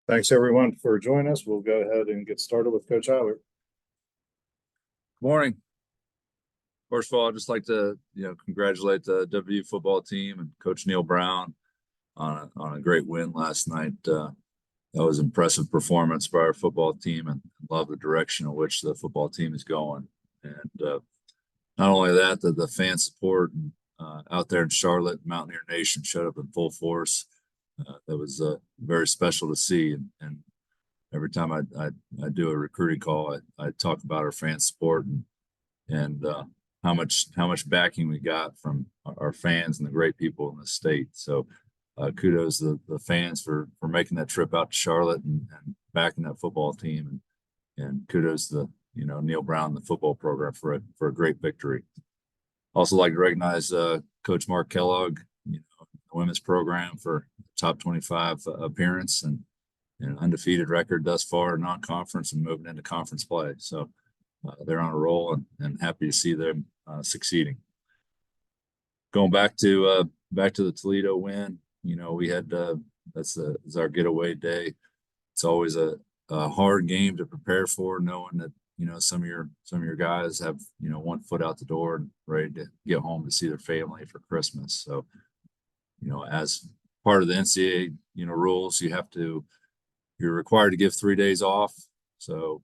Thanks everyone for joining us. We'll go ahead and get started with Coach Eilert. Good morning. First of all, I'd just like to, congratulate the WVU football team and Coach Neil Brown on a great win last night. That was impressive performance by our football team, and love the direction in which the football team is going. And not only that, the fan support out there in Charlotte, Mountaineer Nation showed up in full force. That was very special to see. And every time I do a recruiting call, I talk about our fan support and how much backing we got from our fans and the great people in the state. So kudos to the fans for making that trip out to Charlotte and backing that football team, and kudos to Neil Brown and the football program for a great victory. Also like to recognize Coach Mark Kellogg, the women's program, for top 25 appearance and an undefeated record thus far in non-conference and moving into conference play. So they're on a roll, and happy to see them succeeding. Going back to the Toledo win, we had that's our getaway day. It's always a hard game to prepare for, knowing that some of your guys have one foot out the door and ready to get home to see their family for Christmas. So as part of the NCAA rules, you're required to give 3 days off. So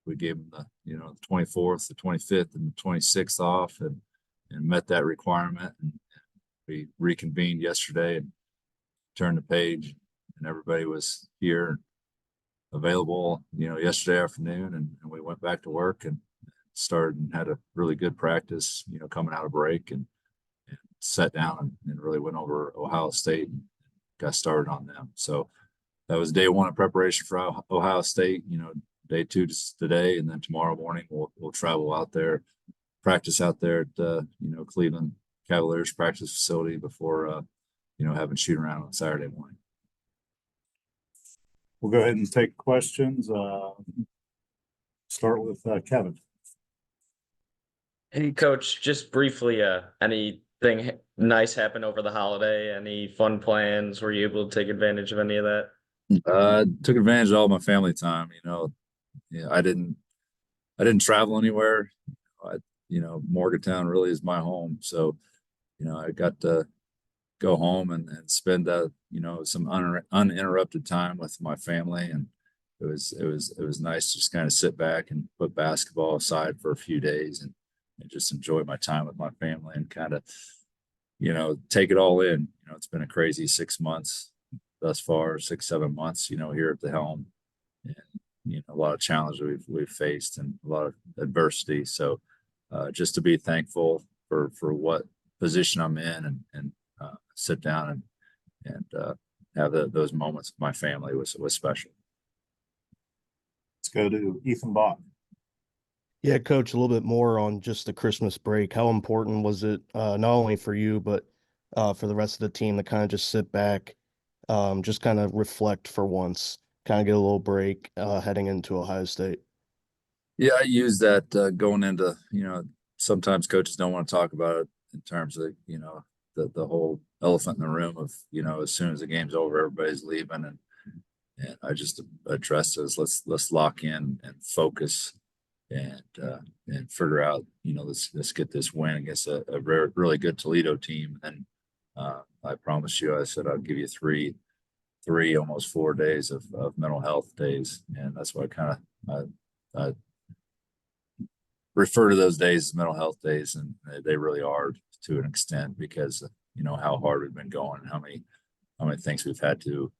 we gave them the 24th, the 25th, and the 26th off, and met that requirement. And we reconvened yesterday and turned the page, and everybody was here available yesterday afternoon, and we went back to work and started and had a really good practice coming out of break, and sat down and really went over Ohio State and got started on them. So that was day one of preparation for Ohio State. Day two is today, and then tomorrow morning we'll travel out there, practice out there at Cleveland Cavaliers practice facility before having shoot around on Saturday morning. We'll go ahead and take questions. Start with Kevin. Hey, Coach, just briefly, anything nice happened over the holiday? Any fun plans? Were you able to take advantage of any of that? Took advantage of all my family time. I didn't travel anywhere. Morgantown really is my home. So, I got to go home and spend some uninterrupted time with my family, and it was nice to just kind of sit back and put basketball aside for a few days and just enjoy my time with my family and kind of take it all in. It's been a crazy 6 months thus far, 6-7 months here at the helm, and a lot of challenges we've faced and a lot of adversity. So just to be thankful for what position I'm in, and sit down and have those moments with my family was special. Let's go to Ethan Bach. Yeah, Coach, a little bit more on just the Christmas break. How important was it, not only for you, but for the rest of the team, to kind of just sit back, just kind of reflect for once, kind of get a little break heading into Ohio State? Yeah, I use that going into, sometimes coaches don't want to talk about it in terms of, the whole elephant in the room of, as soon as the game's over, everybody's leaving. And I just addressed it as let's lock in and focus and figure out, let's get this win against a really good Toledo team. And I promised you, I said, I'll give you three, almost 4 days of mental health days. And that's why I refer to those days as mental health days, and they really are to an extent, because how hard we've been going, and how many things we've had to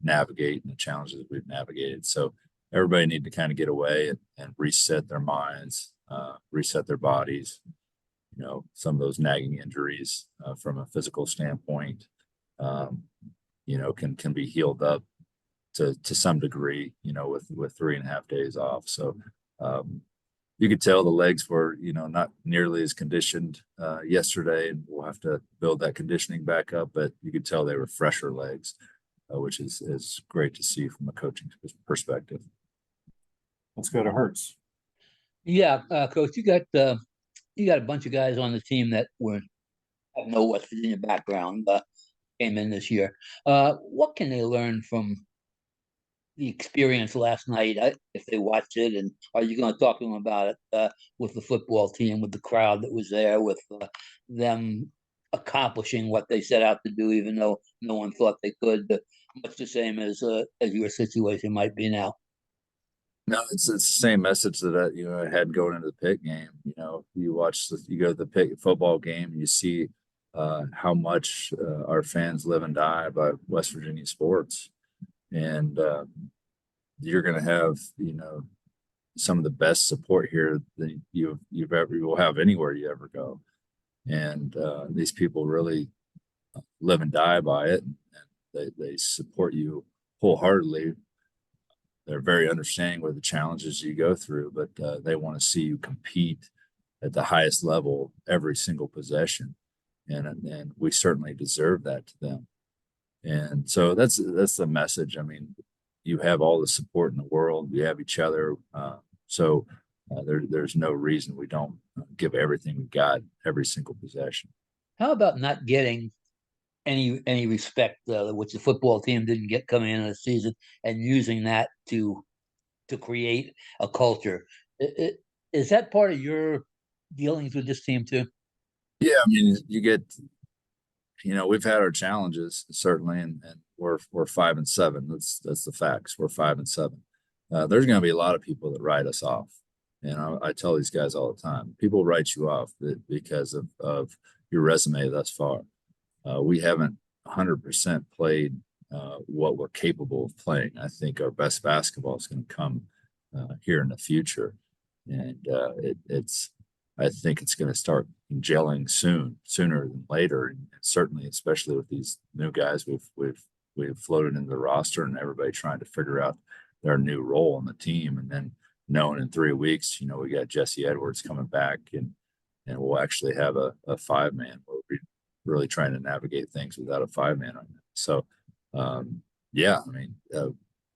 navigate, and the challenges we've navigated. So everybody need to kind of get away and reset their minds, reset their bodies. Some of those nagging injuries from a physical standpoint can be healed up to some degree with 3.5 days off. So you could tell the legs were, not nearly as conditioned yesterday, and we'll have to build that conditioning back up, but you could tell they were fresher legs, which is great to see from a coaching perspective. Let's go to Hertz. Yeah, Coach, you got a bunch of guys on the team that have no West Virginia background, came in this year. What can they learn from the experience last night, if they watched it, and are you going to talk to them about it with the football team, with the crowd that was there, with them accomplishing what they set out to do, even though no one thought they could? Much the same as your situation might be now. No, it's the same message that I had going into the Pitt game. You go to the Pitt football game, and you see how much our fans live and die by West Virginia sports, and you're going to have some of the best support here that you will have anywhere you ever go, and these people really live and die by it, and they support you wholeheartedly. They're very understanding with the challenges you go through, but they want to see you compete at the highest level every single possession, and we certainly deserve that to them. And so that's the message. I mean, you have all the support in the world. We have each other, so there's no reason we don't give everything we got every single possession. How about not getting any respect, which the football team didn't get coming into the season, and using that to create a culture? Is that part of your dealings with this team too? Yeah, I mean, we've had our challenges certainly, and we're 5-7. That's the facts. We're 5-7. There's going to be a lot of people that write us off, and I tell these guys all the time: people write you off because of your resume thus far. We haven't 100% played what we're capable of playing. I think our best basketball is going to come here in the future, and I think it's going to start gelling sooner than later, and certainly, especially with these new guys we've floated into the roster, and everybody trying to figure out their new role on the team, and then knowing in 3 weeks, we got Jesse Edwards coming back, and we'll actually have a 5-man where we're really trying to navigate things without a 5-man on it. So, yeah, I mean,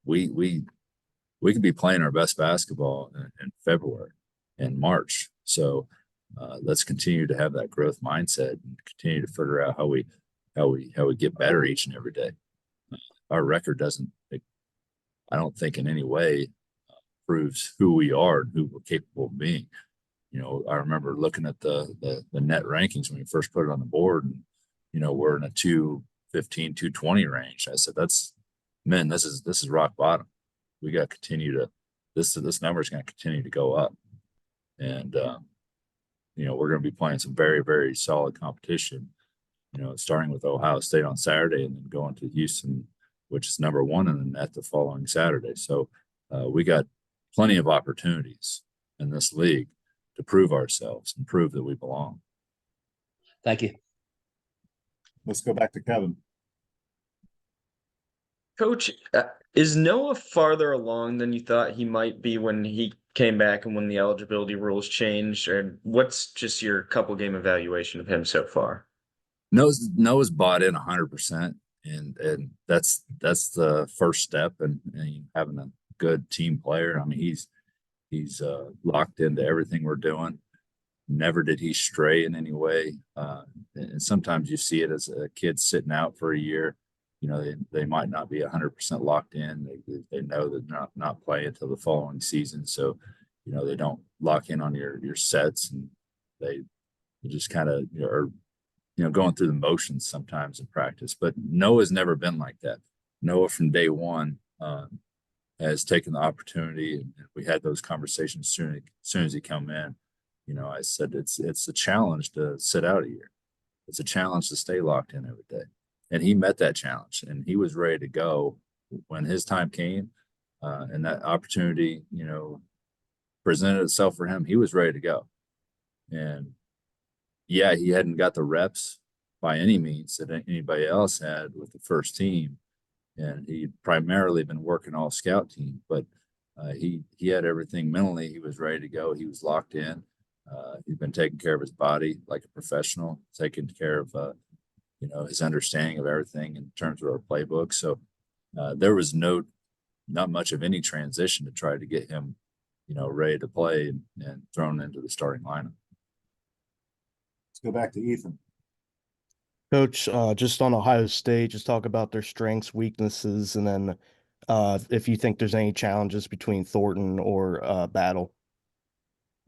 we could be playing our best basketball in February and March. So let's continue to have that growth mindset and continue to figure out how we get better each and every day. Our record doesn't, I don't think in any way proves who we are and who we're capable of being. I remember looking at the net rankings when we first put it on the board, and we're in a 215, 220 range. I said, this is rock bottom. We got to continue to this number is going to continue to go up, and we're going to be playing some very, very solid competition. Starting with Ohio State on Saturday, and then going to Houston, which is number 1 in the net the following Saturday. So we got plenty of opportunities in this league to prove ourselves and prove that we belong. Thank you. Let's go back to Kevin. Coach, is Noah farther along than you thought he might be when he came back and when the eligibility rules changed? Or what's just your couple game evaluation of him so far? Noah's bought in 100%, and that's the first step in having a good team player. I mean, he's locked into everything we're doing. Never did he stray in any way. And sometimes you see it as a kid sitting out for a year. They might not be 100% locked in. They know that they're not playing until the following season. So, they don't lock in on your sets, and they just kind of are going through the motions sometimes in practice. But Noah's never been like that. Noah from day one has taken the opportunity, and we had those conversations soon as he come in. I said it's a challenge to sit out a year. It's a challenge to stay locked in every day. And he met that challenge, and he was ready to go when his time came, and that opportunity, presented itself for him. He was ready to go. And yeah, he hadn't got the reps by any means that anybody else had with the first team. And he'd primarily been working all scout team, but he had everything mentally. He was ready to go. He was locked in. He's been taking care of his body like a professional, taking care of his understanding of everything in terms of our playbook. So there was not much of any transition to try to get him, ready to play and thrown into the starting lineup. Let's go back to Ethan. Coach, just on Ohio State, just talk about their strengths, weaknesses, and then if you think there's any challenges between Thornton or Battle.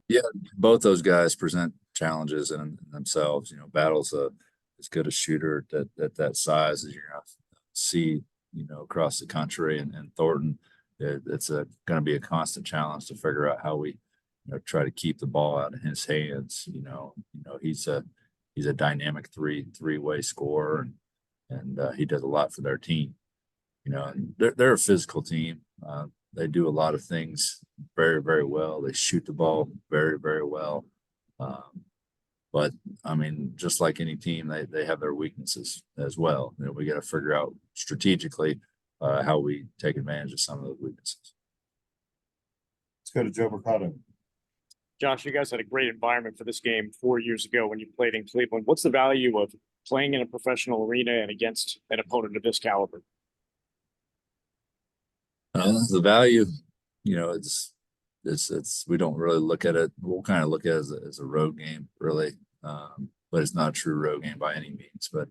Yeah, both those guys present challenges in themselves. You know, Battle's as good a shooter at that size as you're gonna see, you know, across the country, and Thornton, it's going to be a constant challenge to figure out how we, you know, try to keep the ball out of his hands. He's a dynamic three-way scorer, and he does a lot for their team. You know, and they're a physical team. They do a lot of things very, very well. They shoot the ball very, very well. But I mean, just like any team, they have their weaknesses as well. You know, we got to figure out strategically how we take advantage of some of those weaknesses. Let's go to Joe Mercado. Josh, you guys had a great environment for this game 4 years ago when you played in Cleveland. What's the value of playing in a professional arena and against an opponent of this caliber? The value, you know, it's we don't really look at it. We'll kind of look at it as a road game, really, but it's not a true road game by any means. But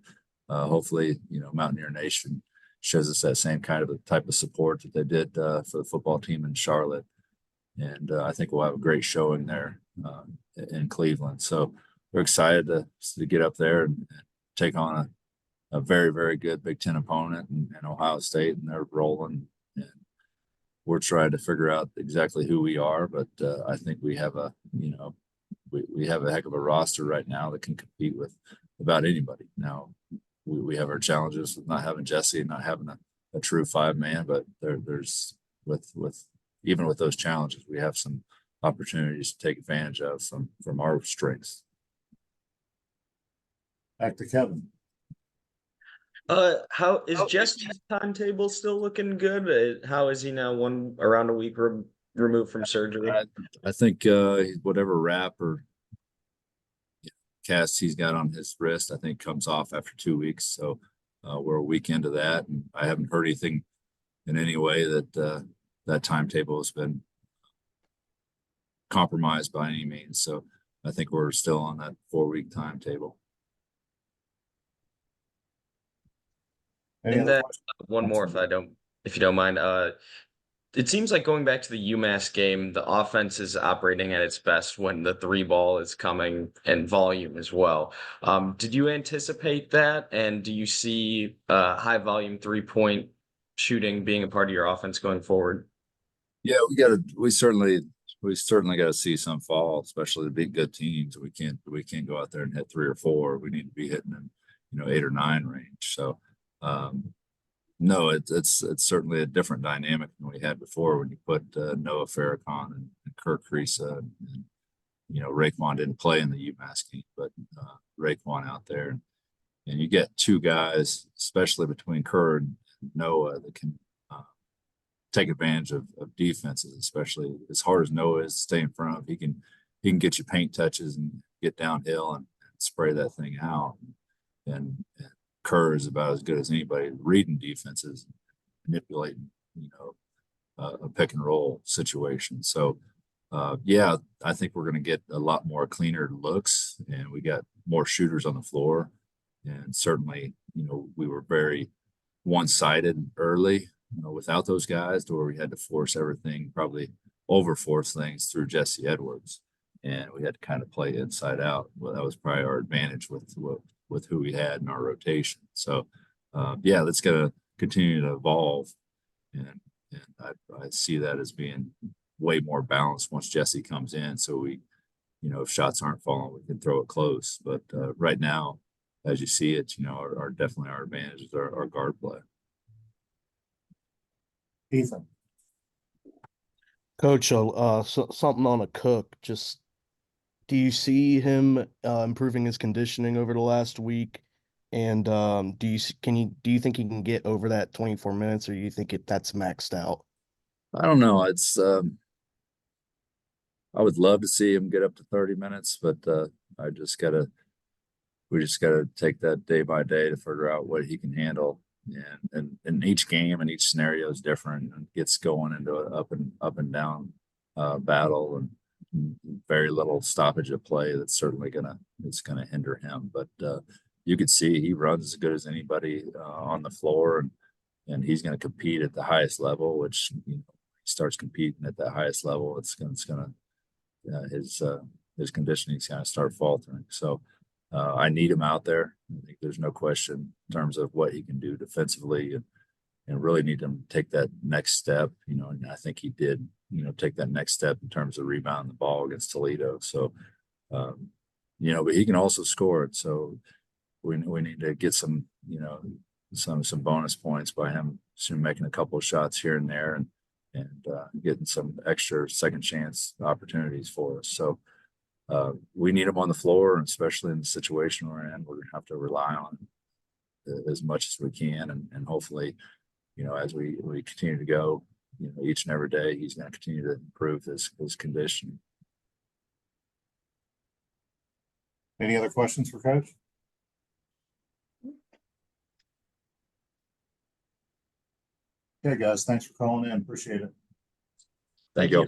hopefully, you know, Mountaineer Nation shows us that same kind of a type of support that they did for the football team in Charlotte, and I think we'll have a great showing there in Cleveland. So we're excited to get up there and take on a very, very good Big Ten opponent in Ohio State, and they're rolling. And we're trying to figure out exactly who we are, but I think we have we have a heck of a roster right now that can compete with about anybody. Now we have our challenges with not having Jesse and not having a true 5-man, but there's even with those challenges, we have some opportunities to take advantage of from our strengths. Back to Kevin. How is Jesse's timetable still looking good? How is he now around a week removed from surgery? I think whatever wrap or cast he's got on his wrist, I think comes off after 2 weeks. So we're a week into that, and I haven't heard anything in any way that that timetable has been compromised by any means. So I think we're still on that 4-week timetable. And then one more, if you don't mind. It seems like going back to the UMass game, the offense is operating at its best when the 3 ball is coming and volume as well. Did you anticipate that? And do you see high volume 3-point shooting being a part of your offense going forward? Yeah, we certainly got to see some fall, especially the big good teams. We can't go out there and hit 3 or 4. We need to be hitting in 8 or 9 range. So no, it's certainly a different dynamic than we had before when you put Noah Farrakhan and Kirk Risa and Raekwon didn't play in the UMass game, but Raekwon out there, and you get 2 guys, especially between Kerr and Noah, that can take advantage of defenses, especially as hard as Noah is to stay in front of. He can get you paint touches and get downhill and spray that thing out. And Kerr is about as good as anybody reading defenses, manipulating, a pick and roll situation. So, yeah, I think we're going to get a lot more cleaner looks, and we got more shooters on the floor. And certainly, we were very one-sided early, without those guys, to where we had to force everything, probably overforce things through Jesse Edwards, and we had to kind of play inside out. Well, that was probably our advantage with who we had in our rotation. So, yeah, that's going to continue to evolve, and I see that as being way more balanced once Jesse comes in. So we, if shots aren't falling, we can throw it close. But right now, as you see it, our definitely our advantage is our guard play. Ethan. Coach, something on a Cook. Just, do you see him improving his conditioning over the last week? And do you think he can get over that 24 minutes, or do you think that's maxed out? I don't know. It's I would love to see him get up to 30 minutes, but we just gotta take that day by day to figure out what he can handle. And each game and each scenario is different, and gets going into an up and down battle, and very little stoppage of play. That's certainly gonna hinder him. But you could see he runs as good as anybody on the floor, and he's going to compete at the highest level, which, you know, he starts competing at the highest level, his conditioning is going to start faltering. So I need him out there. I think there's no question in terms of what he can do defensively, and really need him to take that next step, you know, and I think he did, you know, take that next step in terms of rebounding the ball against Toledo. So, you know, but he can also score it. So we need to get some, you know, some bonus points by him soon making a couple of shots here and there, and getting some extra second chance opportunities for us. So we need him on the floor, and especially in the situation we're in, we're gonna have to rely on him as much as we can, and hopefully, you know, as we continue to go, you know, each and every day, he's going to continue to improve his condition. Any other questions for Coach? Okay, guys, thanks for calling in. Appreciate it. Thank you.